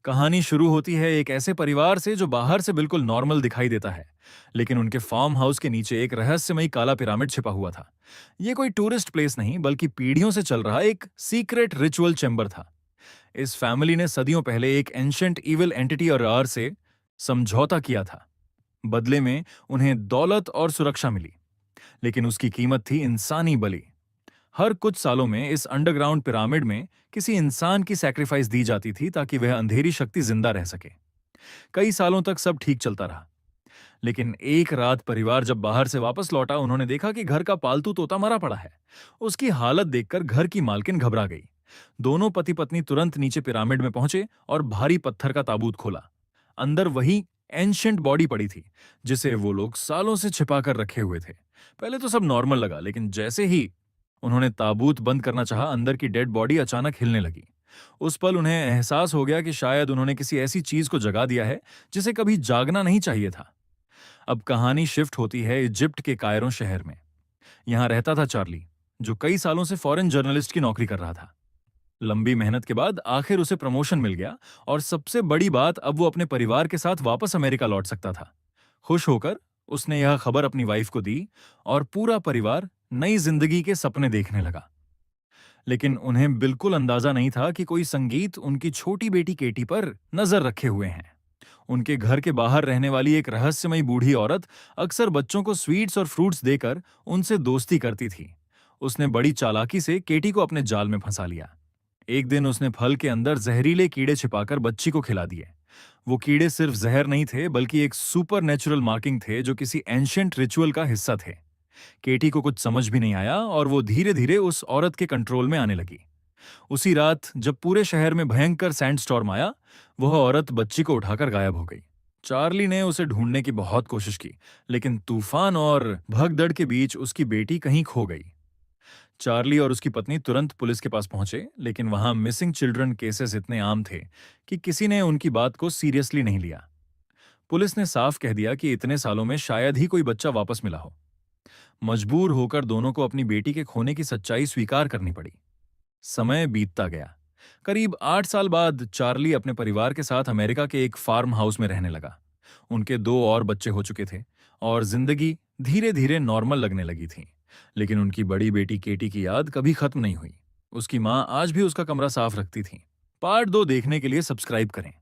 कहानी शुरू होती है एक ऐसे परिवार से जो बाहर से बिल्कुल नॉर्मल दिखाई देता है, लेकिन उनके फार्म हाउस के नीचे एक रहस्यमयी काला पिरामिड छिपा हुआ था। ये कोई टूरिस्ट प्लेस नहीं, बल्कि पीढ़ियों से चल रहा एक सीक्रेट रिचुअल चैम्बर था। इस फैमिली ने सदियों पहले एक एंशंट इविल एंटिटी और आर से समझौता किया था। बदले में उन्हें दौलत और सुरक्षा मिली, लेकिन उसकी कीमत थी इंसानी बलि। हर कुछ सालों में इस अंडरग्राउंड पिरामिड में किसी इंसान की सैक्रिफाइस दी जाती थी ताकि वह अंधेरी शक्ति जिंदा रह सके। कई सालों तक सब ठीक चलता रहा, लेकिन एक रात परिवार जब बाहर से वापस लौटा, उन्होंने देखा कि घर का पालतू तोता मरा पड़ा है। उसकी हालत देखकर घर की मालकिन घबरा गई। दोनों पति पत्नी तुरंत नीचे पिरामिड में पहुंचे और भारी पत्थर का ताबूत खोला। अंदर वही एंशिएंट बॉडी पड़ी थी, जिसे वो लोग सालों से छिपा कर रखे हुए थे। पहले तो सब नॉर्मल लगा, लेकिन जैसे ही उन्होंने ताबूत बंद करना चाहा, अंदर की डेड बॉडी अचानक हिलने लगी। उस पल उन्हें एहसास हो गया कि शायद उन्होंने किसी ऐसी चीज को जगा दिया है जिसे कभी जागना नहीं चाहिए था। अब कहानी शिफ्ट होती है इजिप्ट के कायरो शहर में। यहां रहता था चार्ली, जो कई सालों से फॉरेन जर्नलिस्ट की नौकरी कर रहा था। लंबी मेहनत के बाद आखिर उसे प्रमोशन मिल गया, और सबसे बड़ी बात, अब वो अपने परिवार के साथ वापस अमेरिका लौट सकता था। खुश होकर उसने यह खबर अपनी वाइफ को दी, और पूरा परिवार नई जिंदगी के सपने देखने लगा। लेकिन उन्हें बिल्कुल अंदाजा नहीं था कि कोई संगीत उनकी छोटी बेटी केटी पर नजर रखे हुए हैं। उनके घर के बाहर रहने वाली एक रहस्यमयी बूढ़ी औरत अक्सर बच्चों को स्वीट्स और फ्रूट्स देकर उनसे दोस्ती करती थी। उसने बड़ी चालाकी से केटी को अपने जाल में फंसा लिया। एक दिन उसने फल के अंदर जहरीले कीड़े छिपाकर बच्ची को खिला दिए। वो कीड़े सिर्फ जहर नहीं थे, बल्कि एक सुपर नेचुरल मार्किंग थे जो किसी एंशिएंट रिचुअल का हिस्सा थे। केटी को कुछ समझ भी नहीं आया, और वो धीरे धीरे उस औरत के कंट्रोल में आने लगी। उसी रात जब पूरे शहर में भयंकर सैंडस्टॉर्म आया, वह औरत बच्ची को उठाकर गायब हो गई। चार्ली ने उसे ढूंढने की बहुत कोशिश की, लेकिन तूफान और भगदड़ के बीच उसकी बेटी कहीं खो गई। चार्ली और उसकी पत्नी तुरंत पुलिस के पास पहुंचे, लेकिन वहां मिसिंग चिल्ड्रन केसेस इतने आम थे कि किसी ने उनकी बात को सीरियसली नहीं लिया। पुलिस ने साफ कह दिया कि इतने सालों में शायद ही कोई बच्चा वापस मिला हो। मजबूर होकर दोनों को अपनी बेटी के खोने की सच्चाई स्वीकार करनी पड़ी। समय बीतता गया। करीब 8 साल बाद चार्ली अपने परिवार के साथ अमेरिका के एक फार्म हाउस में रहने लगा। उनके 2 और बच्चे हो चुके थे, और जिंदगी धीरे धीरे नॉर्मल लगने लगी थी। लेकिन उनकी बड़ी बेटी केटी की याद कभी खत्म नहीं हुई। उसकी माँ आज भी उसका कमरा साफ रखती थी। पार्ट 2 देखने के लिए सब्सक्राइब करें।